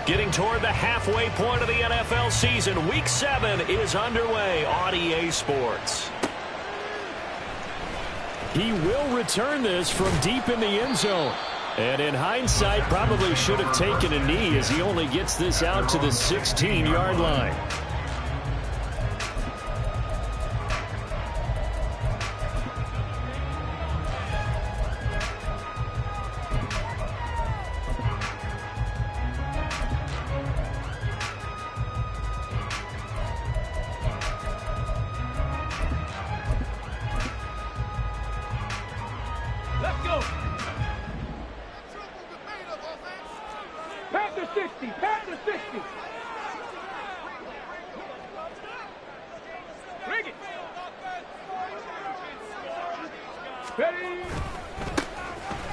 Getting toward the halfway point of the NFL season. Week 7 is underway on EA Sports. He will return this from deep in the end zone. And in hindsight, probably should have taken a knee as he only gets this out to the 16-yard line.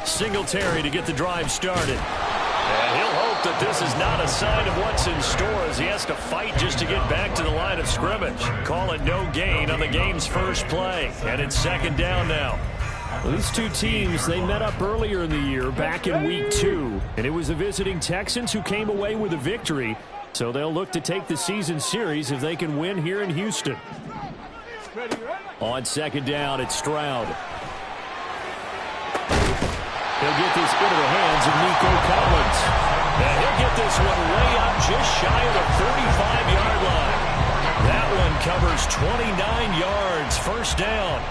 Singletary to get the drive started. And he'll hope that this is not a sign of what's in store as he has to fight just to get back to the line of scrimmage. Call it no gain on the game's first play. And it's second down now. Well, these two teams, they met up earlier in the year back in week 2. And it was the visiting Texans who came away with a victory. So they'll look to take the season series if they can win here in Houston. On second down, it's Stroud. He'll get this into the hands of Nico Collins. And he'll get this one way up just shy of the 45-yard line. That one covers 29 yards, first down.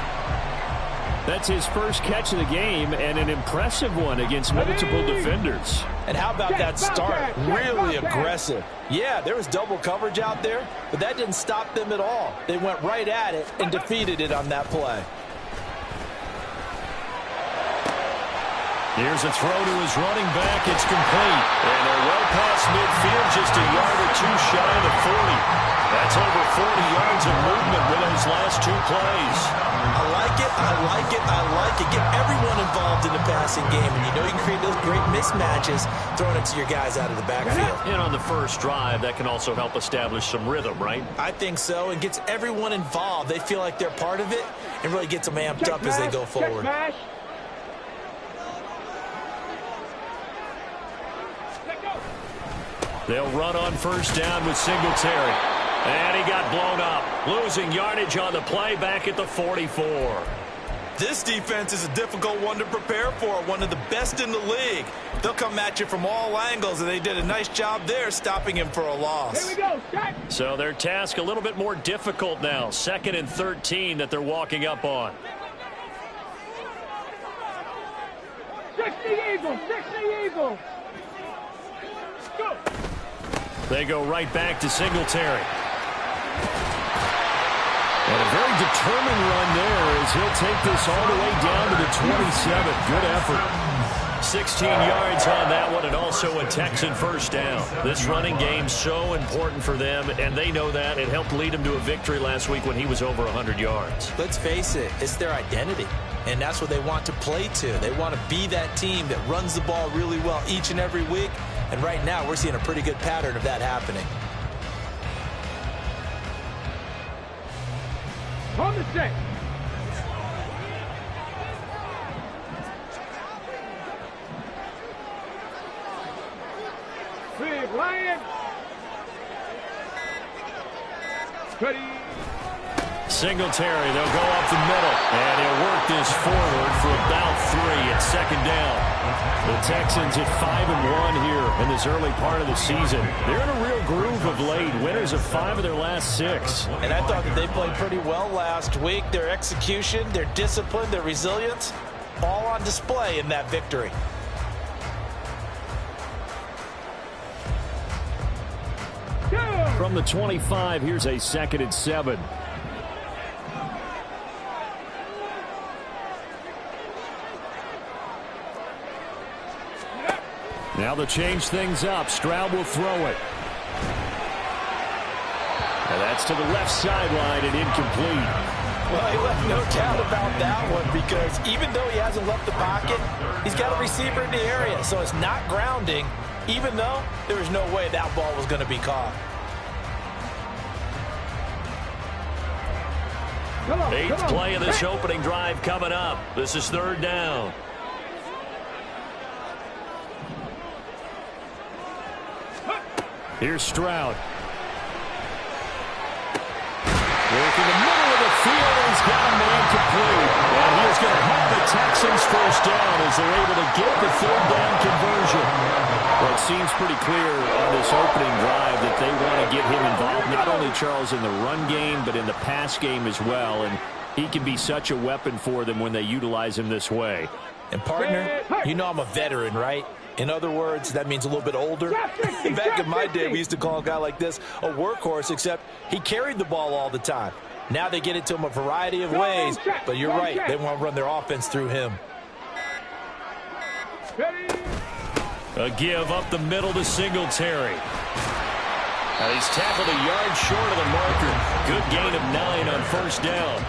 That's his first catch of the game and an impressive one against multiple defenders. And how about that start? Really aggressive. Yeah, there was double coverage out there, but that didn't stop them at all. They went right at it and defeated it on that play. Here's a throw to his running back. It's complete. And they're well past midfield, just a yard or two shy of the 40. That's over 40 yards of movement with those last two plays. I like it, I like it, I like it. Get everyone involved in the passing game. And you know you can create those great mismatches throwing it to your guys out of the backfield. And on the first drive, that can also help establish some rhythm, right? I think so. It gets everyone involved. They feel like they're part of it and really gets them amped up as they go forward. They'll run on first down with Singletary. And he got blown up. Losing yardage on the play back at the 44. This defense is a difficult one to prepare for. One of the best in the league. They'll come at you from all angles, and they did a nice job there stopping him for a loss. Here we go. Start. So their task a little bit more difficult now. 2nd and 13 that they're walking up on. 60 Eagles. 60 Eagles. Go. They go right back to Singletary. And a very determined run there as he'll take this all the way down to the 27. Good effort. 16 yards on that one, and also a Texan first down. This running game's so important for them, and they know that. It helped lead them to a victory last week when he was over 100 yards. Let's face it, it's their identity, and that's what they want to play to. They want to be that team that runs the ball really well each and every week. And right now, we're seeing a pretty good pattern of that happening. On the set. Big Lion. Ready. Singletary, they'll go up the middle. And he'll work this forward for about 3 at second down. The Texans at 5-1 here in this early part of the season. They're in a real groove of late. Winners of 5 of their last 6. And I thought that they played pretty well last week. Their execution, their discipline, their resilience, all on display in that victory. From the 25, here's a 2nd and 7. Now they'll change things up. Stroud will throw it. And that's to the left sideline and incomplete. Well, he left no doubt about that one because even though he hasn't left the pocket, he's got a receiver in the area. So it's not grounding, even though there was no way that ball was going to be caught. Eighth play of this opening drive coming up. This is 3rd down. Here's Stroud. Working the middle of the field, he's got a man complete. And he's going to have the Texans first down as they're able to get the third down conversion. Well, it seems pretty clear on this opening drive that they want to get him involved, not only, Charles, in the run game, but in the pass game as well. And he can be such a weapon for them when they utilize him this way. And, partner, you know I'm a veteran, right? In other words, that means a little bit older. Back in my day, we used to call a guy like this a workhorse, except he carried the ball all the time. Now they get it to him a variety of ways, but you're right. They want to run their offense through him. A give up the middle to Singletary. Now he's tackled a yard short of the marker. Good gain of 9 on first down.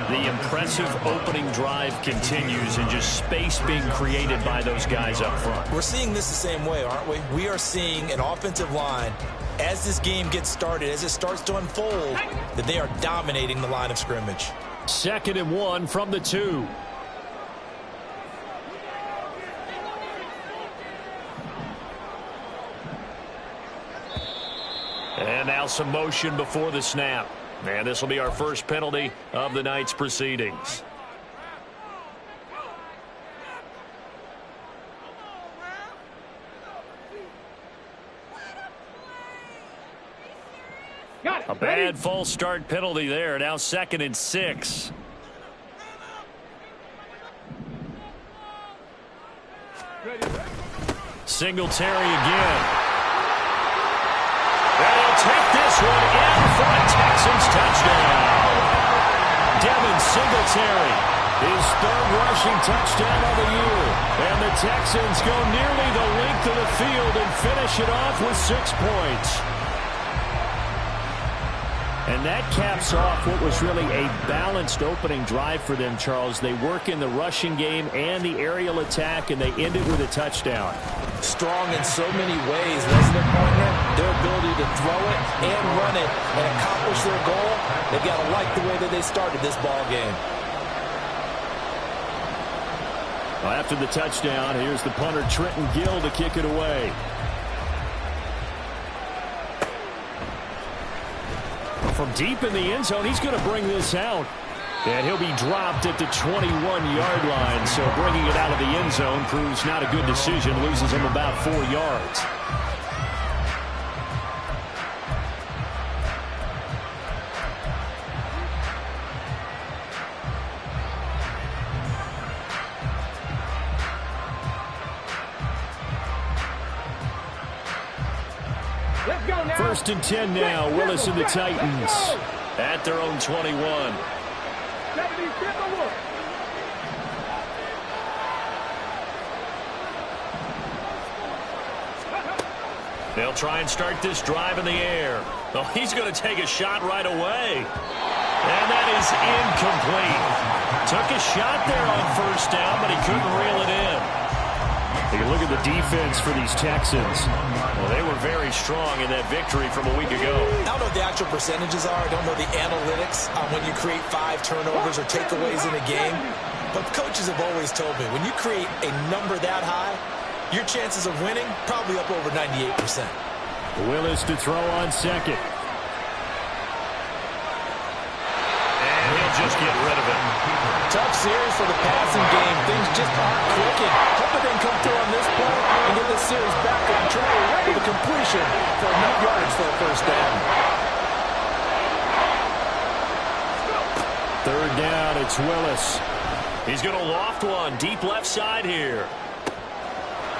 The impressive opening drive continues and just space being created by those guys up front. We're seeing this the same way, aren't we? We are seeing an offensive line, as this game gets started, as it starts to unfold, that they are dominating the line of scrimmage. 2nd and 1 from the 2. And now some motion before the snap. And this will be our first penalty of the night's proceedings. A bad false start penalty there. Now 2nd and 6. Singletary again. They'll take this one in for a Texans touchdown. Devin Singletary, his 3rd rushing touchdown of the year. And the Texans go nearly the length of the field and finish it off with 6 points. And that caps off what was really a balanced opening drive for them, Charles. They work in the rushing game and the aerial attack, and they end it with a touchdown. Strong in so many ways, wasn't it, partner? Their ability to throw it and run it and accomplish their goal, they've got to like the way that they started this ball game. Well, after the touchdown, here's the punter, Trenton Gill, to kick it away. From deep in the end zone, he's going to bring this out. And he'll be dropped at the 21-yard line. So bringing it out of the end zone proves not a good decision. Loses him about 4 yards. Let's go now. 1st and 10 now. Willis and the Titans at their own 21. They'll try and start this drive in the air. Oh, he's going to take a shot right away. And that is incomplete. Took a shot there on first down, but he couldn't reel it in. Take a look at the defense for these Texans. Well, they were very strong in that victory from a week ago. I don't know what the actual percentages are. I don't know the analytics on when you create 5 turnovers or takeaways in a game. But coaches have always told me, when you create a number that high, your chances of winning probably up over 98%. Willis to throw on 2nd. And he'll just get rid of it. Tough series for the passing game. Things just aren't clicking. Hoping they can come through on this point and get this series back on track with a completion for enough yards for a first down. 3rd down, it's Willis. He's going to loft one deep left side here.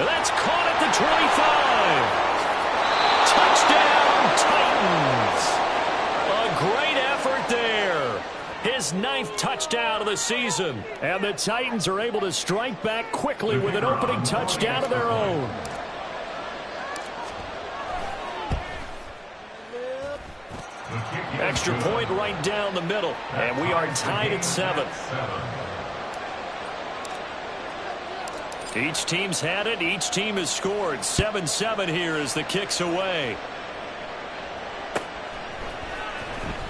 And that's caught at the 25. Touchdown, Titans. A great effort there. His 9th touchdown of the season. And the Titans are able to strike back quickly with an opening touchdown of their own. Extra point right down the middle. And we are tied at 7. Each team's had it. Each team has scored. 7-7 here as the kick's away.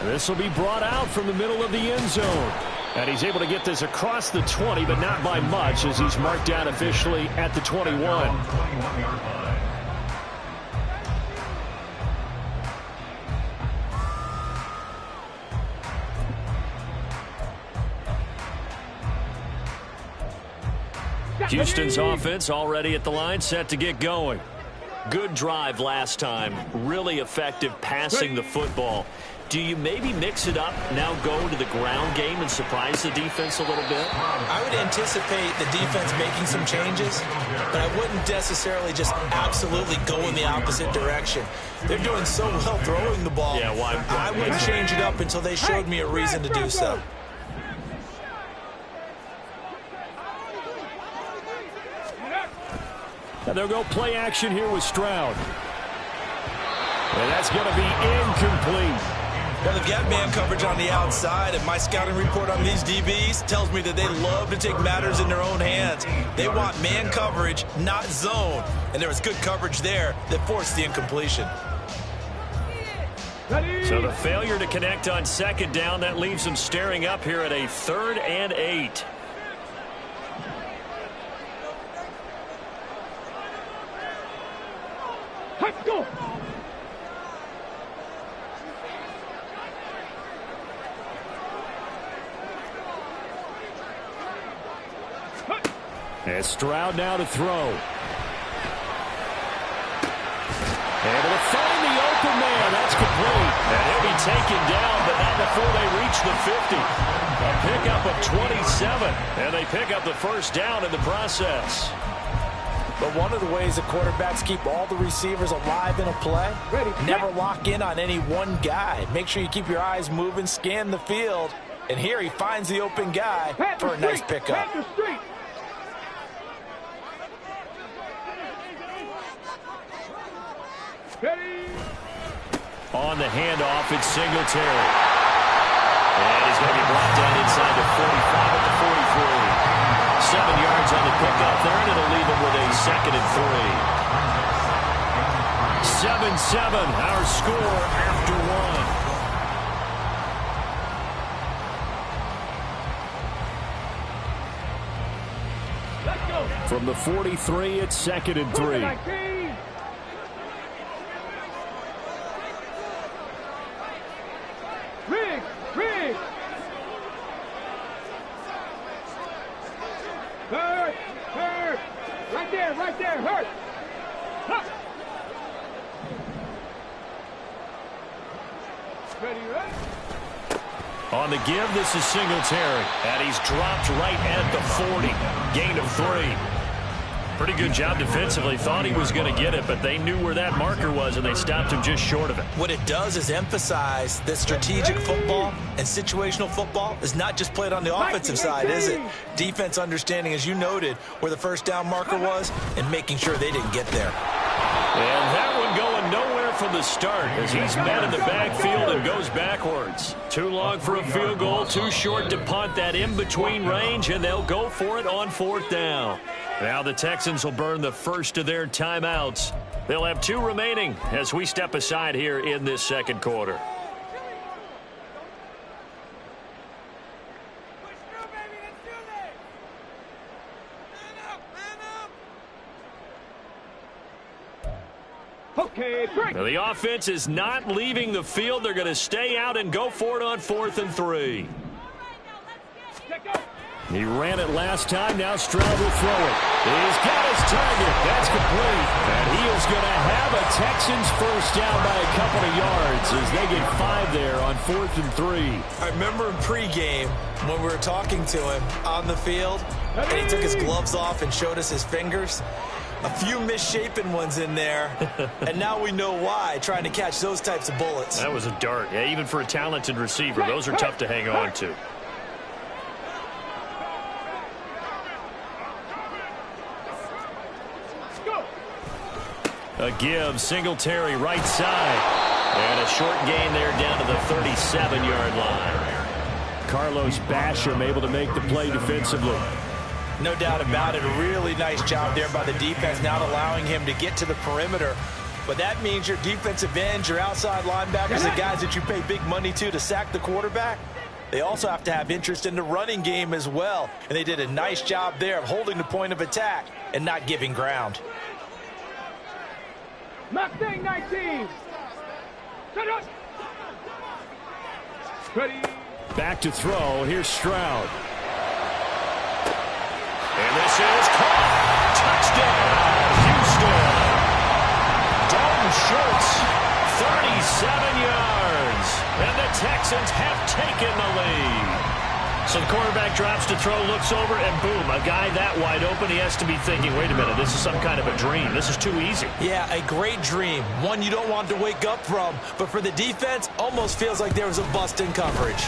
This will be brought out from the middle of the end zone. And he's able to get this across the 20, but not by much as he's marked down officially at the 21. Houston's offense already at the line, set to get going. Good drive last time. Really effective passing the football. Do you maybe mix it up, now go to the ground game and surprise the defense a little bit? I would anticipate the defense making some changes, but I wouldn't necessarily just absolutely go in the opposite direction. They're doing so well throwing the ball. Yeah, why? I wouldn't change it up until they showed me a reason to do so. And they'll go play action here with Stroud. And that's going to be incomplete. Well, they've got man coverage on the outside, and my scouting report on these DBs tells me that they love to take matters in their own hands. They want man coverage, not zone. And there was good coverage there that forced the incompletion. So the failure to connect on second down, that leaves them staring up here at a 3rd and 8. Let's go. And Stroud now to throw. Able to find the open man. That's complete. And he'll be taken down, but not before they reach the 50. A pickup of 27. And they pick up the first down in the process. But one of the ways that quarterbacks keep all the receivers alive in a play, never lock in on any one guy. Make sure you keep your eyes moving, scan the field. And here he finds the open guy for a nice pickup. On the handoff, it's Singletary. And he's going to be brought down inside the 45 at the 43. 7 yards on the pickup there, and it'll leave him with a 2nd and 3. 7-7, our score after 1. From the 43, it's 2nd and 3. Right there, hurt. Huh. Ready, right? On the give, this is Singletary. And he's dropped right at the 40. Gain of 3. Pretty good job defensively. Thought he was going to get it, but they knew where that marker was, and they stopped him just short of it. What it does is emphasize that strategic football and situational football is not just played on the offensive side, is it? Defense understanding, as you noted, where the first down marker was and making sure they didn't get there. And that one going nowhere from the start as he's met in the backfield and goes backwards. Too long for a field goal, too short to punt that in-between range, and they'll go for it on 4th down. Now the Texans will burn the first of their timeouts. They'll have 2 remaining as we step aside here in this second quarter. Okay, break. Now the offense is not leaving the field. They're going to stay out and go for it on 4th and 3. He ran it last time. Now Stroud will throw it. He's got his target. That's complete. And he is going to have a Texans first down by a couple of yards as they get 5 there on 4th and 3. I remember in pregame when we were talking to him on the field, and he took his gloves off and showed us his fingers. A few misshapen ones in there, and now we know why, trying to catch those types of bullets. That was a dart. Yeah, even for a talented receiver, those are tough to hang on to. A give, Singletary right side. And a short gain there down to the 37-yard line. Carlos Basham able to make the play defensively. No doubt about it. A really nice job there by the defense, not allowing him to get to the perimeter. But that means your defensive ends, your outside linebackers, the guys that you pay big money to sack the quarterback, they also have to have interest in the running game as well. And they did a nice job there of holding the point of attack and not giving ground. Mustang 19. Set up. Ready. Back to throw. Here's Stroud. And this is caught. Texans have taken the lead. So the quarterback drops to throw, looks over, and boom, a guy that wide open, he has to be thinking, wait a minute, this is some kind of a dream. This is too easy. Yeah, a great dream. One you don't want to wake up from. But for the defense, almost feels like there was a bust in coverage.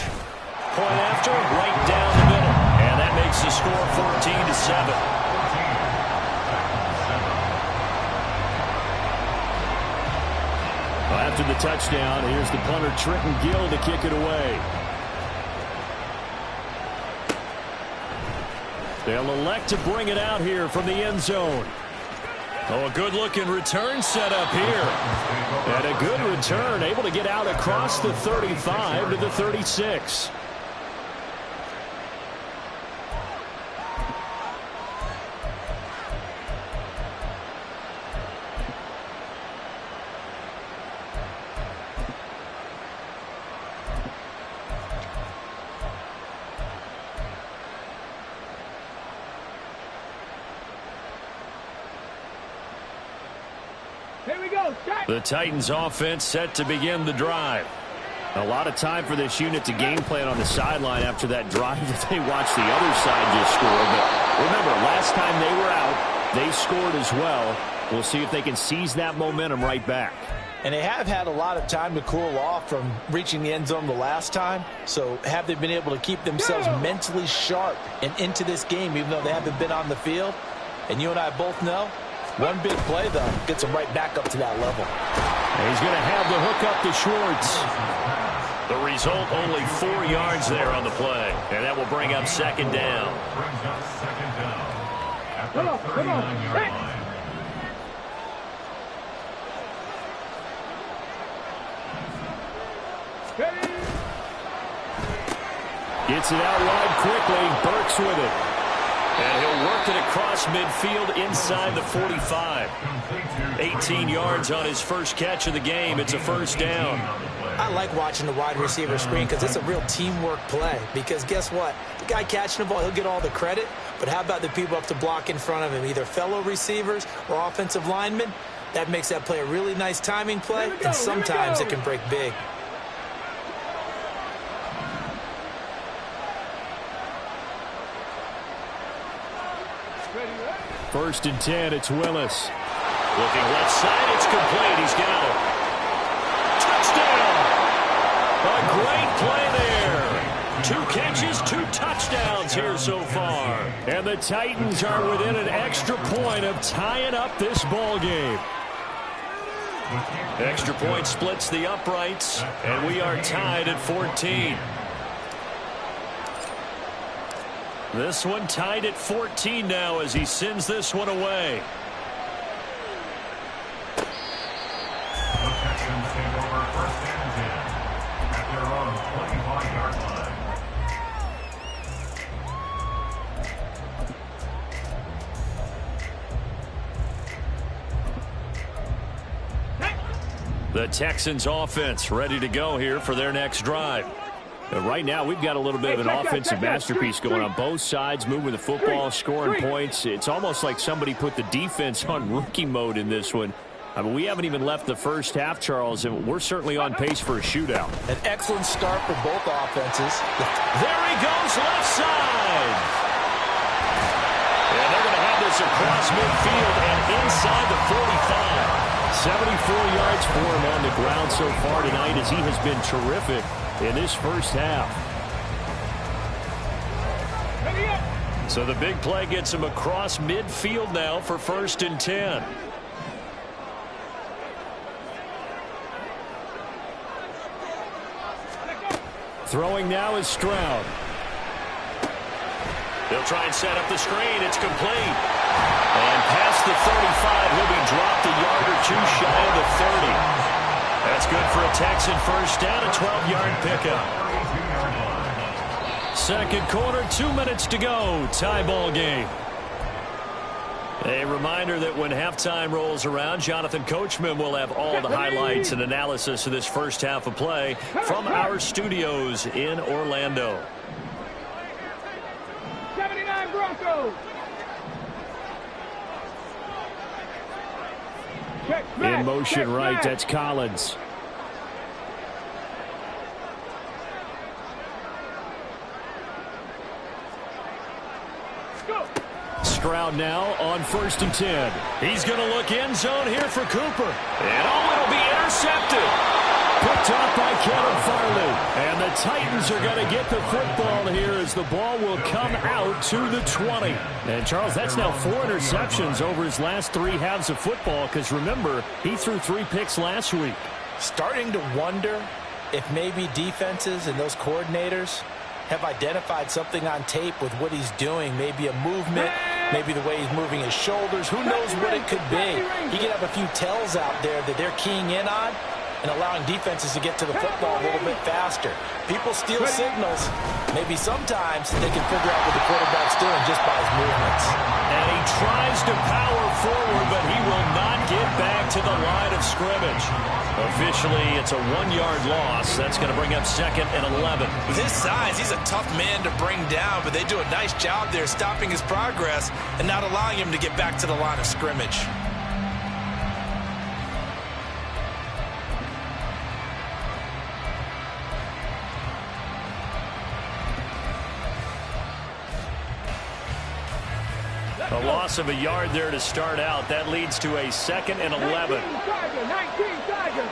Point after, right down the middle. And that makes the score 14-7. After the touchdown, here's the punter, Trenton Gill, to kick it away. They'll elect to bring it out here from the end zone. Oh, a good-looking return set up here. And a good return, able to get out across the 35 to the 36. Here we go. The Titans offense set to begin the drive. A lot of time for this unit to game plan on the sideline after that drive that they watched the other side just score. But remember, last time they were out, they scored as well. We'll see if they can seize that momentum right back. And they have had a lot of time to cool off from reaching the end zone the last time. So have they been able to keep themselves mentally sharp and into this game, even though they haven't been on the field? And you and I both know, one big play, though, gets them right back up to that level. And he's going to have the hook up to Schwartz. The result, only 4 yards there on the play. And that will bring up second down. Come on, come on. Gets it out wide quickly. Burks with it. And he'll work it across midfield inside the 45. 18 yards on his first catch of the game. It's a first down. I like watching the wide receiver screen because it's a real teamwork play. Because guess what? The guy catching the ball, he'll get all the credit. But how about the people up to block in front of him, either fellow receivers or offensive linemen? That makes that play a really nice timing play, and sometimes it can break big. First and 10, it's Willis. Looking left side, it's complete. He's got it. Touchdown! A great play there. 2 catches, 2 touchdowns here so far. And the Titans are within an extra point of tying up this ball game. Extra point splits the uprights, and we are tied at 14. This one tied at 14 now as he sends this one away. The Texans take over first and 10 at their own 25-yard line. The Texans offense ready to go here for their next drive. Right now, we've got a little bit of an offensive masterpiece going on both sides, moving the football, scoring points. It's almost like somebody put the defense on rookie mode in this one. I mean, we haven't even left the first half, Charles, and we're certainly on pace for a shootout. An excellent start for both offenses. There he goes, left side. And they're going to have this across midfield and inside the 45. 74 yards for him on the ground so far tonight as he has been terrific in this first half. So the big play gets him across midfield now for first and 10. Throwing now is Stroud. They'll try and set up the screen. It's complete. And past the 35, he'll be dropped a yard or 2 shy of the 30. That's good for a Texan first down, a 12-yard pickup. Second quarter, 2 minutes to go. Tie ball game. A reminder that when halftime rolls around, Jonathan Coachman will have all the highlights and analysis of this first half of play from our studios in Orlando. 79 Broncos. In motion right, that's Collins. Stroud now on 1st and 10. He's going to look end zone here for Cooper. And it'll be intercepted. Picked up by Caleb Farley. And the Titans are going to get the football here as the ball will come out to the 20. And, Charles, that's now 4 interceptions over his last 3 halves of football because, remember, he threw 3 picks last week. Starting to wonder if maybe defenses and those coordinators have identified something on tape with what he's doing. Maybe a movement, maybe the way he's moving his shoulders. Who knows what it could be? He could have a few tells out there that they're keying in on and allowing defenses to get to the football a little bit faster. People steal signals. Maybe sometimes they can figure out what the quarterback's doing just by his movements. And he tries to power forward, but he will not get back to the line of scrimmage. Officially, it's a 1-yard loss. That's going to bring up 2nd and 11. With his size, he's a tough man to bring down, but they do a nice job there stopping his progress and not allowing him to get back to the line of scrimmage. A loss of a yard there to start out. That leads to a 2nd and 11. 19 Tigers.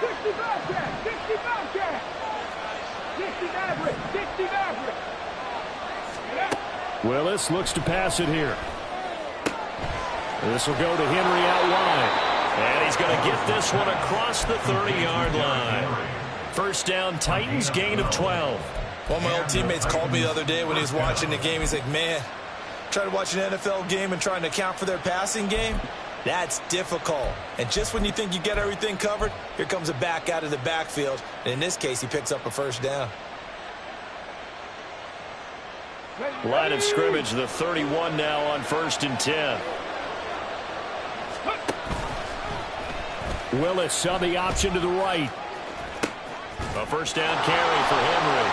60 Bobcat. 60 Bobcat. 60 Maverick. 60 Maverick. Willis looks to pass it here. This will go to Henry out wide. And he's going to get this one across the 30-yard line. First down, Titans, gain of 12. One of my old teammates called me the other day when he was watching the game. He's like, man, trying to watch an NFL game and trying to account for their passing game, that's difficult. And just when you think you get everything covered, here comes a back out of the backfield. And in this case, he picks up a first down. Line of scrimmage, the 31 now on 1st and 10. Willis on the option to the right. A first down carry for Henry.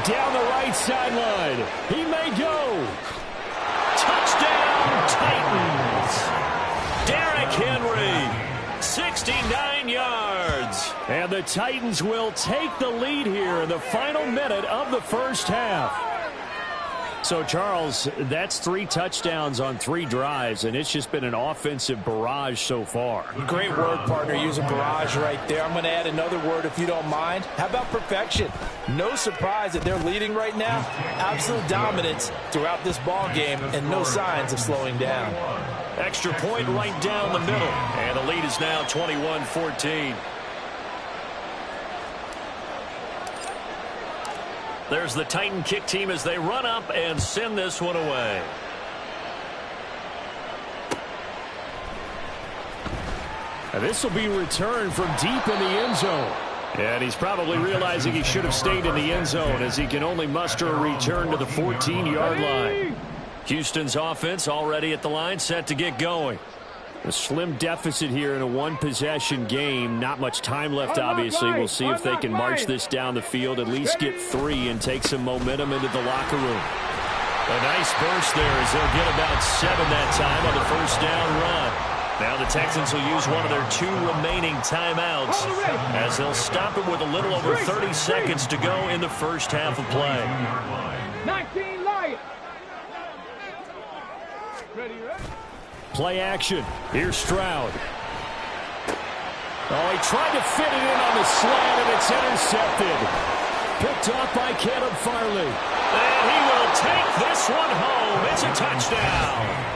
Down the right sideline. He may go. Touchdown, Titans. Derrick Henry, 69 yards. And the Titans will take the lead here in the final minute of the first half. So, Charles, that's 3 touchdowns on 3 drives, and it's just been an offensive barrage so far. Great word, partner. Use a barrage right there. I'm going to add another word if you don't mind. How about perfection? No surprise that they're leading right now. Absolute dominance throughout this ball game and no signs of slowing down. Extra point right down the middle, and the lead is now 21-14. There's the Titan kick team as they run up and send this one away. And this will be returned from deep in the end zone. And he's probably realizing he should have stayed in the end zone as he can only muster a return to the 14-yard line. Houston's offense already at the line, set to get going. A slim deficit here in a 1-possession game. Not much time left, obviously. We'll see if they can march this down the field, at least get 3 and take some momentum into the locker room. A nice burst there as they'll get about 7 that time on the first down run. Now the Texans will use one of their 2 remaining timeouts as they'll stop it with a little over 30 seconds to go in the first half of play. 19 Lions. Ready? Play action. Here's Stroud. Oh, he tried to fit it in on the slant, and it's intercepted. Picked off by Caleb Farley. And he will take this one home. It's a touchdown.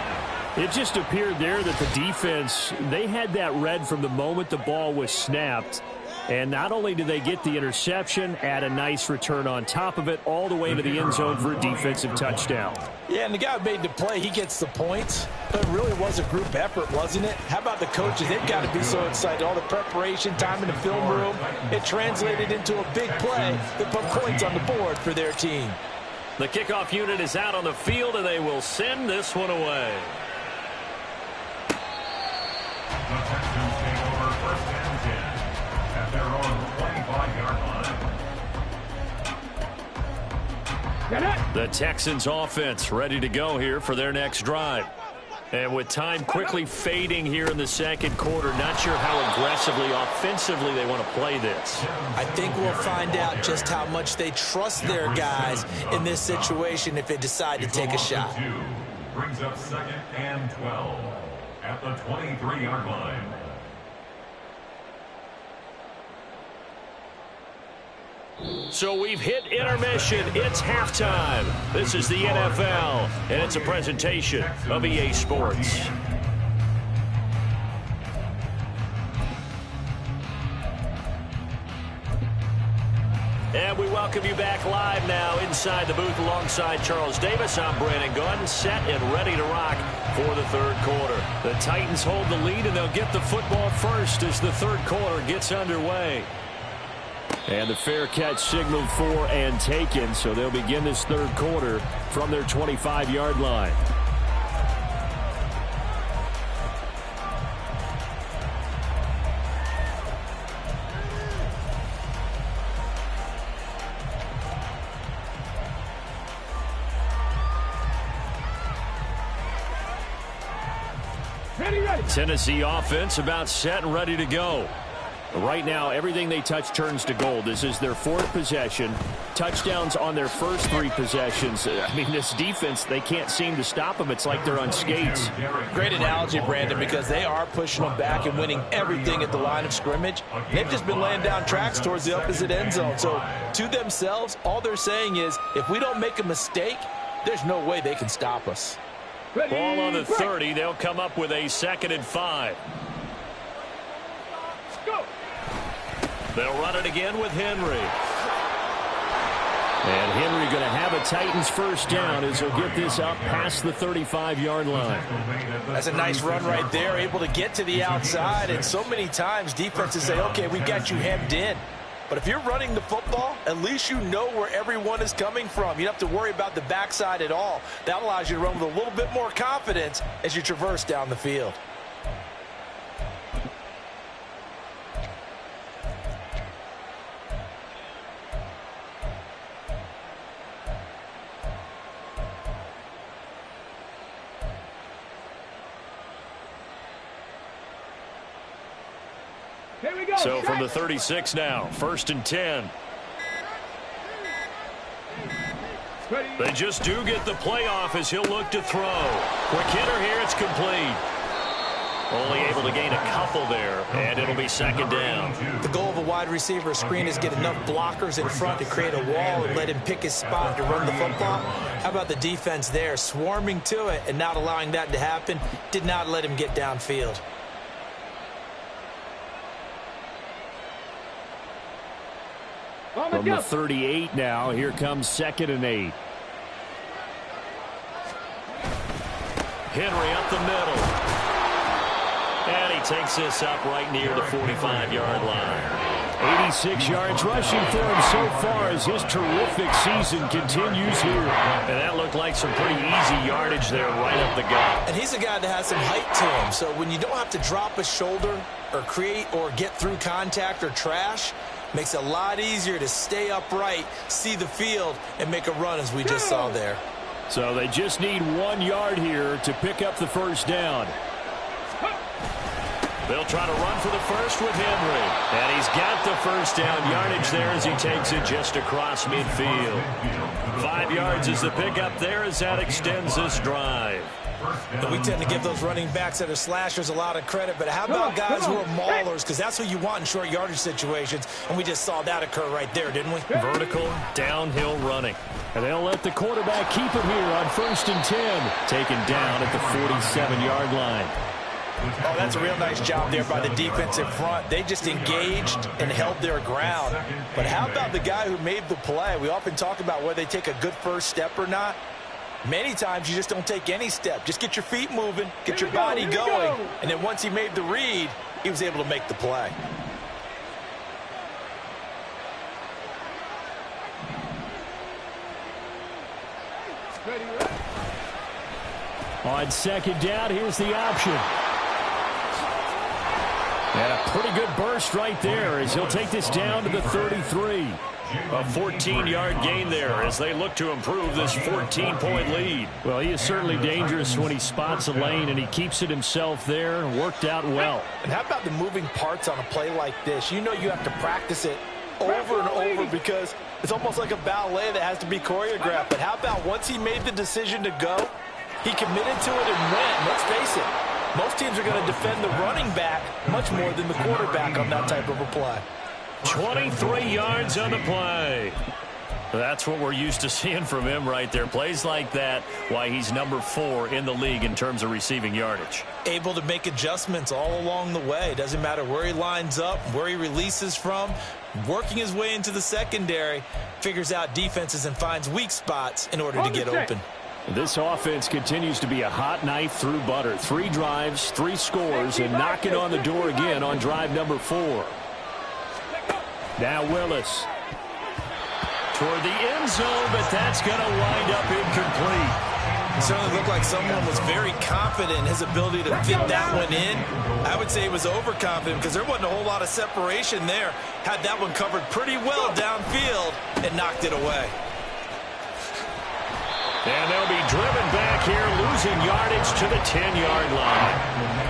It just appeared there that the defense, they had that read from the moment the ball was snapped. And not only did they get the interception, add a nice return on top of it, all the way into the end zone for a defensive touchdown. Yeah, and the guy who made the play, he gets the points. But it really was a group effort, wasn't it? How about the coaches? They've got to be so excited. All the preparation, time in the film room, it translated into a big play that put points on the board for their team. The kickoff unit is out on the field, and they will send this one away. The Texans take over 1st and 10 at their own 25-yard line. The Texans offense ready to go here for their next drive. And with time quickly fading here in the second quarter, not sure how aggressively, offensively they want to play this. I think we'll find out just how much they trust their guys in this situation if they decide to take a shot. Brings up 2nd and 12 at the 23-yard line. So we've hit intermission. It's halftime. This is the NFL, and it's a presentation of EA Sports. And we welcome you back live now inside the booth alongside Charles Davis. I'm Brandon Gaudin, set and ready to rock for the third quarter. The Titans hold the lead, and they'll get the football first as the third quarter gets underway. And the fair catch signaled for and taken, so they'll begin this third quarter from their 25-yard line. Tennessee offense about set and ready to go. Right now, everything they touch turns to gold. This is their fourth possession. Touchdowns on their first three possessions. I mean, this defense, they can't seem to stop them. It's like they're on skates. Great analogy, Brandon, because they are pushing them back and winning everything at the line of scrimmage. They've just been laying down tracks towards the opposite end zone. So, to themselves, all they're saying is, if we don't make a mistake, there's no way they can stop us. Ball on the 30. They'll come up with a 2nd and 5. They'll run it again with Henry. And Henry going to have a Titans first down as he'll get this up past the 35-yard line. That's a nice run right there, able to get to the outside. And so many times defenses say, okay, we've got you hemmed in. But if you're running the football, at least you know where everyone is coming from. You don't have to worry about the backside at all. That allows you to run with a little bit more confidence as you traverse down the field. So from the 36 now, 1st and 10. They just do get the playoff as he'll look to throw. Quick hitter here, it's complete. Only able to gain a couple there, and it'll be 2nd down. The goal of a wide receiver screen is get enough blockers in front to create a wall and let him pick his spot to run the football. How about the defense there, swarming to it and not allowing that to happen? Did not let him get downfield. From the 38 now, here comes 2nd and 8. Henry up the middle. And he takes this up right near the 45-yard line. 86 yards rushing for him so far as his terrific season continues here. And that looked like some pretty easy yardage there right up the gut. And he's a guy that has some height to him. So when you don't have to drop a shoulder or create or get through contact or trash, makes it a lot easier to stay upright, see the field, and make a run as we just saw there. So they just need 1 yard here to pick up the first down. They'll try to run for the first with Henry. And he's got the first down yardage there as he takes it just across midfield. 5 yards is the pickup there as that extends this drive. And we tend to give those running backs that are slashers a lot of credit, but how about guys who are maulers? Because that's what you want in short yardage situations, and we just saw that occur right there, didn't we? Vertical, downhill running. And they'll let the quarterback keep him here on 1st and 10. Taken down at the 47-yard line. Oh, that's a real nice job there by the defensive front. They just engaged and held their ground. But how about the guy who made the play? We often talk about whether they take a good first step or not. Many times you just don't take any step. Just get your feet moving, get your body going, and then once he made the read, he was able to make the play. On 2nd down, here's the option. And a pretty good burst right there as he'll take this down to the 33. A 14-yard gain there as they look to improve this 14-point lead. Well, he is certainly dangerous when he spots a lane, and he keeps it himself there. Worked out well. And how about the moving parts on a play like this? You know you have to practice it over and over because it's almost like a ballet that has to be choreographed. But how about once he made the decision to go, he committed to it and went. Let's face it, most teams are going to defend the running back much more than the quarterback on that type of a play. 23 yards on the play. That's what we're used to seeing from him right there. Plays like that, why he's number 4 in the league in terms of receiving yardage. Able to make adjustments all along the way. Doesn't matter where he lines up, where he releases from. Working his way into the secondary, figures out defenses and finds weak spots in order to get open. This offense continues to be a hot knife through butter. 3 drives, 3 scores, and knocking on the door again on drive number 4. Now Willis. Toward the end zone, but that's going to wind up incomplete. It certainly looked like someone was very confident in his ability to fit that one in. I would say he was overconfident because there wasn't a whole lot of separation there. Had that one covered pretty well downfield and knocked it away. And they'll be driven back here, losing yardage to the 10-yard line.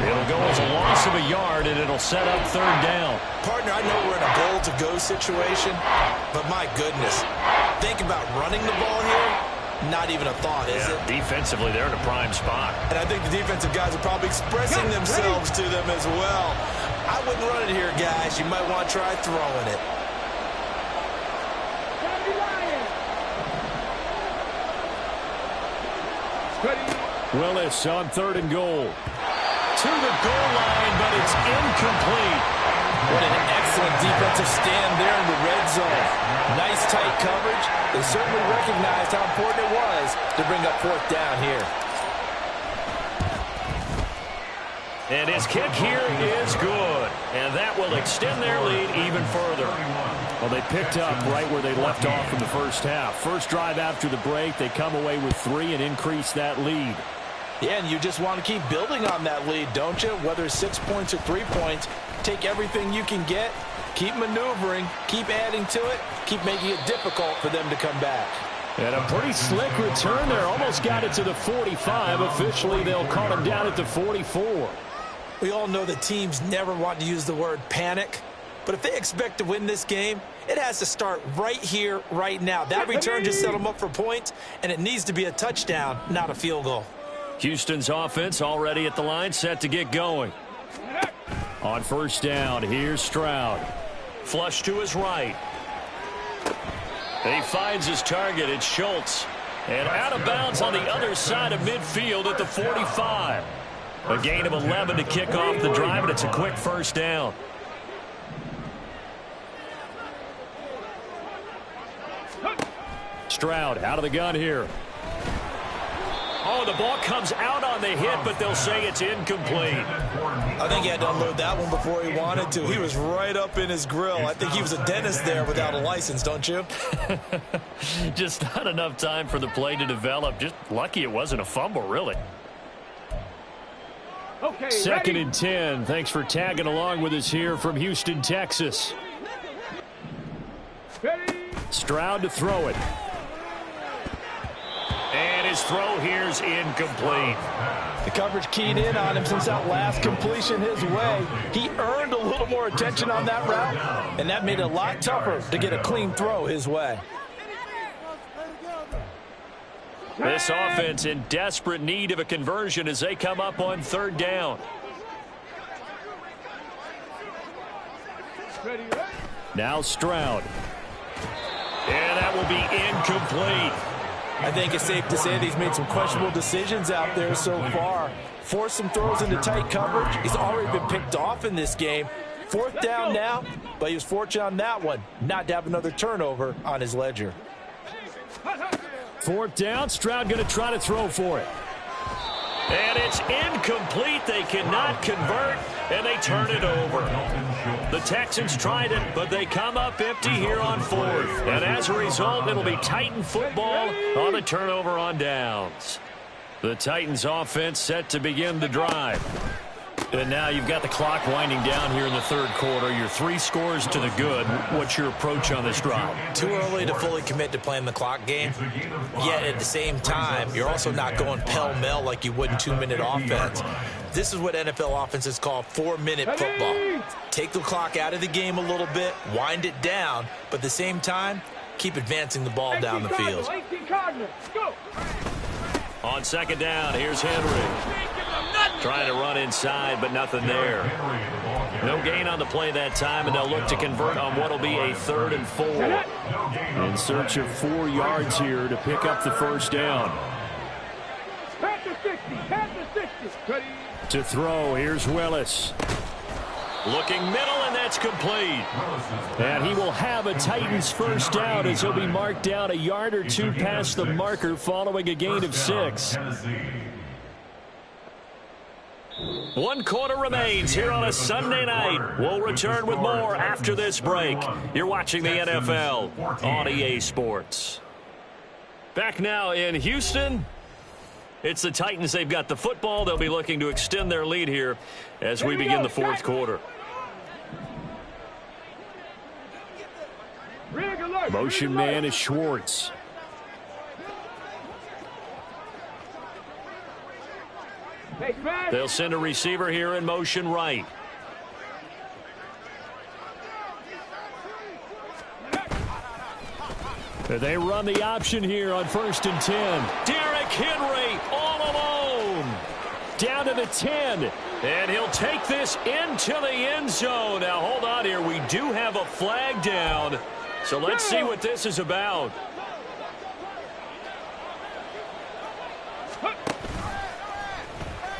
It'll go as a loss of a yard, and it'll set up 3rd down. Partner, I know we're in a goal-to-go situation, but my goodness, think about running the ball here. Not even a thought, is it? Defensively, they're in a prime spot. And I think the defensive guys are probably expressing themselves to them as well. I wouldn't run it here, guys. You might want to try throwing it. Willis on 3rd and goal. To the goal line, but it's incomplete. What an excellent defensive stand there in the red zone. Nice tight coverage. They certainly recognized how important it was to bring up 4th down here. And his kick here is good. And that will extend their lead even further. Well, they picked up right where they left off in the first half. First drive after the break, they come away with 3 and increase that lead. Yeah, and you just want to keep building on that lead, don't you? Whether it's 6 points or 3 points, take everything you can get, keep maneuvering, keep adding to it, keep making it difficult for them to come back. And a pretty slick return there. Almost got it to the 45. Officially, they'll call him down at the 44. We all know that teams never want to use the word panic. But if they expect to win this game, it has to start right here, right now. That return just set them up for points, and it needs to be a touchdown, not a field goal. Houston's offense already at the line, set to get going. On 1st down, here's Stroud. Flush to his right. He finds his target. It's Schultz. And out of bounds on the other side of midfield at the 45. A gain of 11 to kick off the drive, and it's a quick 1st down. Stroud out of the gun here. Oh, the ball comes out on the hit, but they'll say it's incomplete. I think he had to unload that one before he wanted to. He was right up in his grill. I think he was a dentist there without a license, don't you? Just not enough time for the play to develop. Just lucky it wasn't a fumble, really. Okay, 2nd and 10. Thanks for tagging along with us here from Houston, Texas. Ready. Stroud to throw it. And his throw here's incomplete. The coverage keyed in on him since that last completion his way. He earned a little more attention on that route, and that made it a lot tougher to get a clean throw his way. This offense in desperate need of a conversion as they come up on 3rd down. Now Stroud. And that will be incomplete. I think it's safe to say that he's made some questionable decisions out there so far. Forced some throws into tight coverage. He's already been picked off in this game. 4th down now, but he was fortunate on that one, not to have another turnover on his ledger. 4th down, Stroud going to try to throw for it. And it's incomplete. They cannot convert, and they turn it over. The Texans tried it, but they come up empty here on 4th. And as a result, it'll be Titan football on the turnover on downs. The Titans offense set to begin the drive. And now you've got the clock winding down here in the third quarter. You're 3 scores to the good. What's your approach on this drive? Too early to fully commit to playing the clock game. Yet at the same time, you're also not going pell-mell like you would in 2-minute offense. This is what NFL offenses call 4-minute football. Take the clock out of the game a little bit, wind it down, but at the same time, keep advancing the ball down the field. On second down, here's Henry. Trying to run inside, but nothing there. No gain on the play that time, and they'll look to convert on what will be a 3rd and 4. In search of 4 yards here to pick up the first down. To throw, here's Willis. Looking middle, and that's complete. And he will have a Titans first down as he'll be marked down a yard or 2 past the marker following a gain of 6. 1 quarter remains here on a Sunday night. We'll return with more after this break. You're watching the NFL on EA Sports. Back now in Houston. It's the Titans. They've got the football. They'll be looking to extend their lead here as we begin the 4th quarter. Motion man is Schwartz. They'll send a receiver here in motion right. They run the option here on 1st and 10. Derrick Henry all alone. Down to the 10. And he'll take this into the end zone. Now, hold on here. We do have a flag down. So let's see what this is about.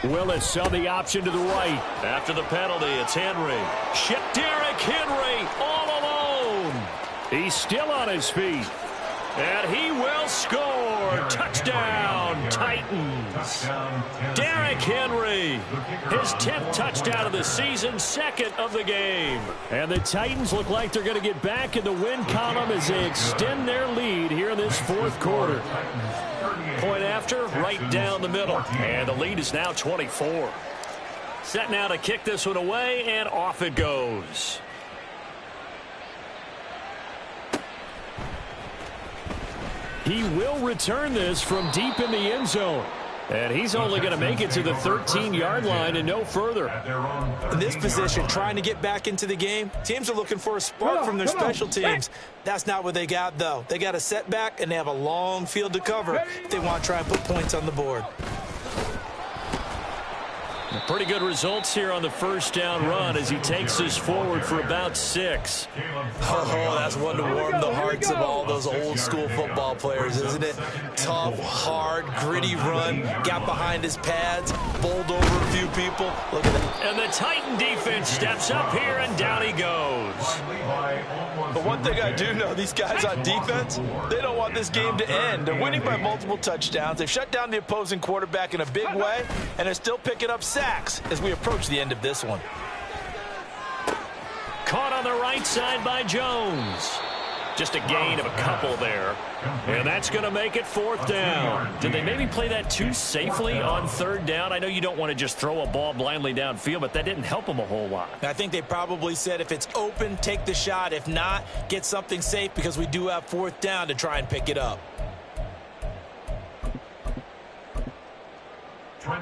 Willis on the option to the right. After the penalty, it's Henry. Derrick Henry all alone. He's still on his feet. And he will score. Touchdown, Titans. Derrick Henry, his 10th touchdown of the season, 2nd of the game. And the Titans look like they're going to get back in the win column as they extend their lead here in this 4th quarter. Point after, right down the middle. And the lead is now 24. Set now to kick this one away, and off it goes. He will return this from deep in the end zone. And he's only going to make it to the 13-yard line and no further. In this position, trying to get back into the game, teams are looking for a spark from their special teams. That's not what they got, though. They got a setback, and they have a long field to cover if they want to try and put points on the board. Pretty good results here on the first down run as he takes this forward for about 6. Oh, that's one to warm the hearts of all those old school football players, isn't it? Tough, hard, gritty run, got behind his pads, bowled over a few people. Look at that. And the Titan defense steps up here, and down he goes. But one thing I do know, these guys on defense, they don't want this game to end. They're winning by multiple touchdowns. They've shut down the opposing quarterback in a big way, and they're still picking up sacks as we approach the end of this one. Caught on the right side by Jones. Just a gain of a couple there. And that's going to make it 4th down. Did they maybe play that too safely on 3rd down? I know you don't want to just throw a ball blindly downfield, but that didn't help them a whole lot. I think they probably said if it's open, take the shot. If not, get something safe because we do have 4th down to try and pick it up.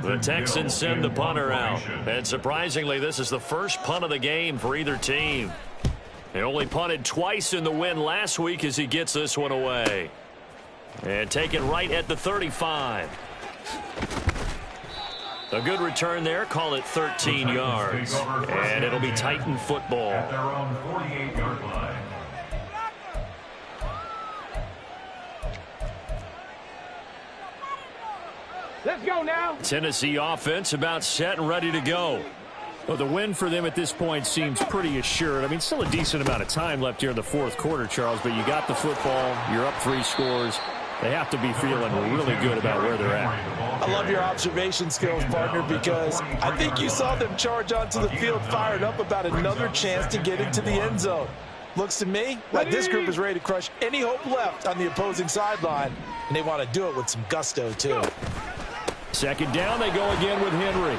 The Texans send the punter out. And surprisingly, this is the first punt of the game for either team. They only punted twice in the win last week as he gets this one away. And taken right at the 35. A good return there. Call it 13 yards. And it'll be Titan football. At their own 48-yard line. Let's go now. Tennessee offense about set and ready to go. Well, the win for them at this point seems pretty assured. I mean, still a decent amount of time left here in the 4th quarter, Charles, but you got the football. You're up 3 scores. They have to be feeling really good about where they're at. I love your observation skills, partner, because I think you saw them charge onto the field fired up about another chance to get into the end zone. Looks to me like this group is ready to crush any hope left on the opposing sideline, and they want to do it with some gusto, too. 2nd down, they go again with Henry.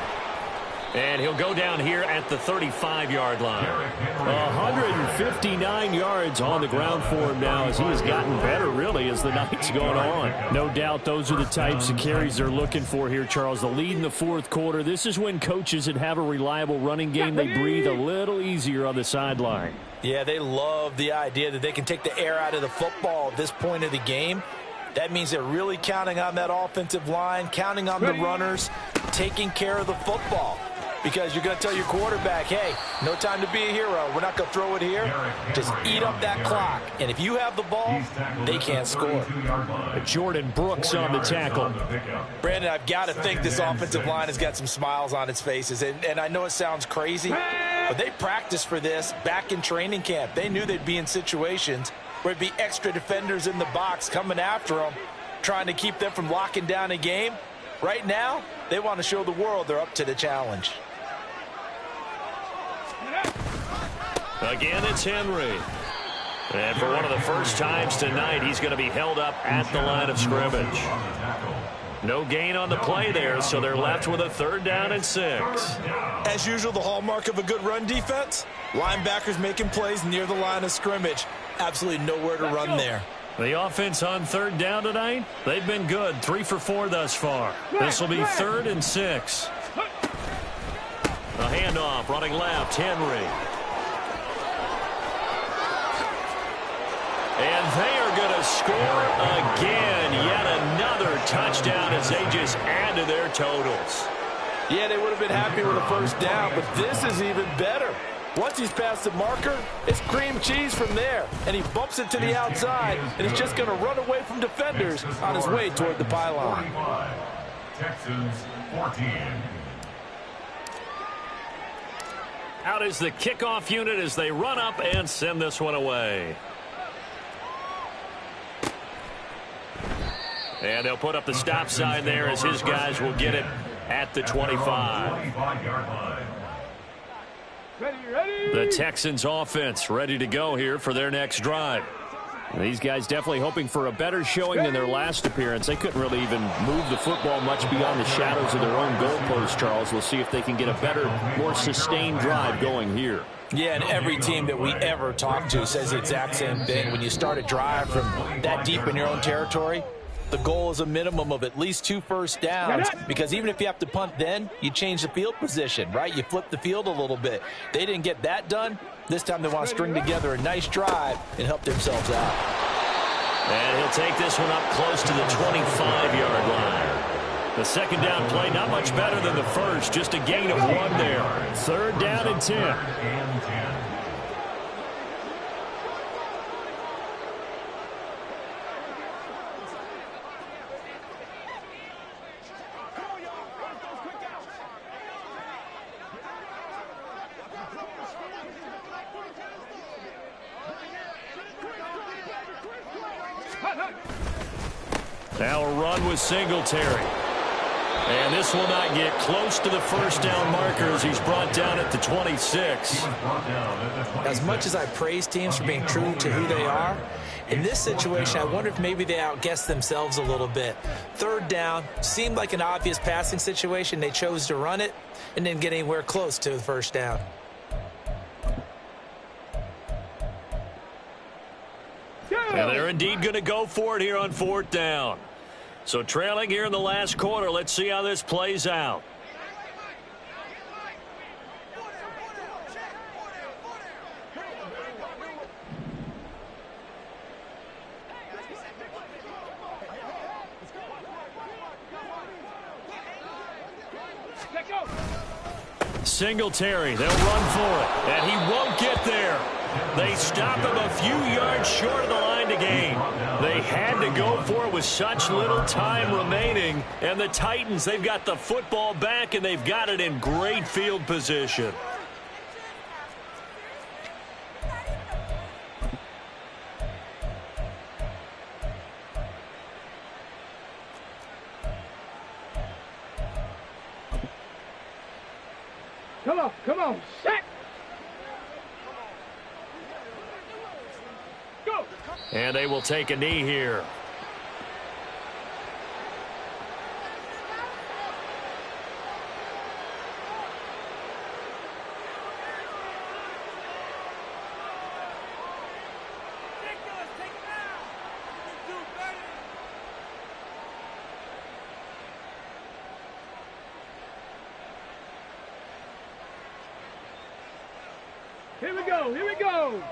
And he'll go down here at the 35-yard line. 159 yards on the ground for him now as he has gotten better, really, as the night's going on. No doubt those are the types of carries they're looking for here, Charles. The lead in the fourth quarter. This is when coaches that have a reliable running game, they breathe a little easier on the sideline. Yeah, they love the idea that they can take the air out of the football at this point of the game. That means they're really counting on that offensive line, counting on the runners, taking care of the football. Because you're going to tell your quarterback, hey, no time to be a hero. We're not going to throw it here. Just eat up that clock. And if you have the ball, they can't score. Jordan Brooks on the tackle. Brandon, I've got to think this offensive line has got some smiles on its faces. And I know it sounds crazy, but they practiced for this back in training camp. They knew they'd be in situations where there'd be extra defenders in the box coming after them, trying to keep them from locking down a game. Right now, they want to show the world they're up to the challenge. Again, it's Henry. And for one of the first times tonight, he's going to be held up at the line of scrimmage. No gain on the play there, so they're left with a 3rd down and 6. As usual, the hallmark of a good run defense, linebackers making plays near the line of scrimmage. Absolutely nowhere to run there. The offense on 3rd down tonight, they've been good. 3 for 4 thus far. This will be 3rd and 6. A handoff, running left, Henry. And they are going to score again. Yet another touchdown as they just add to their totals. Yeah, they would have been happy with a 1st down, but this is even better. Once he's past the marker, it's cream cheese from there. And he bumps it to the outside, and he's just going to run away from defenders on his way toward the pylon. Texans 14. Out is the kickoff unit as they run up and send this one away. And they'll put up the stop sign there as his guys will get it at the 25. The Texans offense ready to go here for their next drive. These guys definitely hoping for a better showing than their last appearance. They couldn't really even move the football much beyond the shadows of their own goalpost, Charles. We'll see if they can get a better, more sustained drive going here. Yeah, and every team that we ever talk to says the exact same thing. When you start a drive from that deep in your own territory, the goal is a minimum of at least 2 first downs, because even if you have to punt then, you change the field position, right? You flip the field a little bit. They didn't get that done. This time they want to string together a nice drive and help themselves out. And he'll take this one up close to the 25-yard line. The 2nd down play, not much better than the first, just a gain of 1 there. 3rd down and 10. Now a run with Singletary. And this will not get close to the 1st down marker as he's brought down at the 26. As much as I praise teams for being true to who they are, in this situation, I wonder if maybe they outguessed themselves a little bit. 3rd down seemed like an obvious passing situation. They chose to run it and didn't get anywhere close to the 1st down. And they're indeed going to go for it here on 4th down. So trailing here in the last quarter, let's see how this plays out. Singletary, they'll run for it, and he won't get there. They stop him a few yards short of the line to gain. They had to go for it with such little time remaining, and the Titans, they've got the football back, and they've got it in great field position. Come on, set! Go! And they will take a knee here. Here we go. Here we go.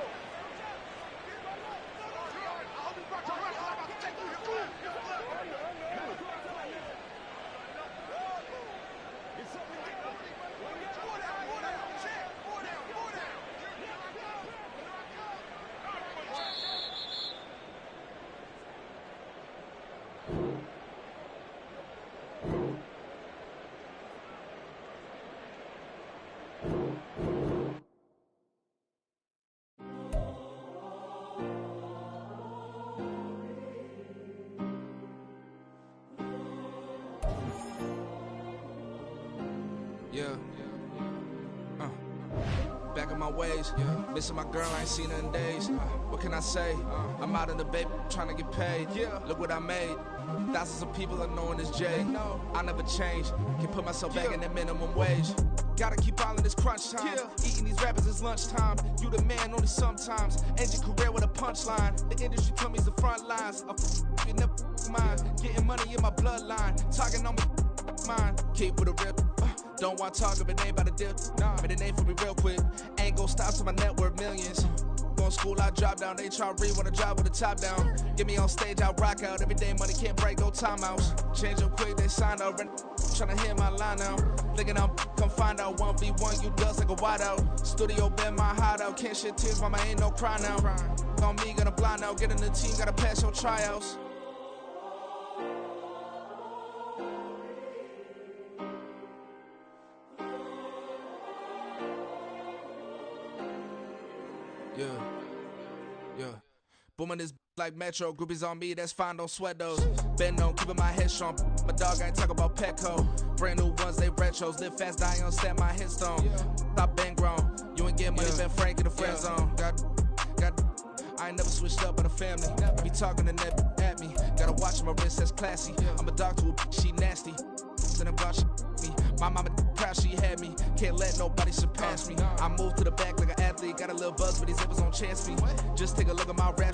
Yeah. Back in my ways, missing my girl, I ain't seen her in days. What can I say? I'm out in the baby, trying to get paid. Look what I made. Thousands of people are knowing this Jay. I never change. Can put myself back in that minimum wage. Gotta keep all in this crunch time. Eating these rappers is lunchtime. You the man only sometimes. End your career with a punchline. The industry told me it's the front lines. You never mind. Getting money in my bloodline. Talking on me, mine. Keep with a rip. Don't want to talk if it ain't about a dip. But it ain't for me real quick. Ain't gon' stop till my net worth millions. Going school, I drop down. They try to read when I drop with the top down. Get me on stage, I rock out. Every day money can't break, no timeouts. Change up quick, they signed up. Tryna hear my line now. Thinking I'm come find out 1v1, you dust like a wideout. Studio been my hideout. Can't shed tears, mama ain't no cry now. On me, gonna blind out. Get in the team, gotta pass your tryouts. Yeah. Booming this like Metro. Groupies on me, that's fine, don't sweat those. Been on, keeping my head strong. My dog ain't talk about Petco. Brand new ones, they retros. Live fast, die on set, my headstone. Stop been grown. You ain't get money, been Frank in the friend zone. Got. I ain't never switched up on the family. Be talking to that at me. Gotta watch my wrist, that's classy. I'm a dog to a she nasty. Then I'm gone, she me. My mama proud she had me. Can't let nobody surpass me. I moved to the back like an athlete. Got a little buzz, but these zippers don't chance me. Just take a look at my rap.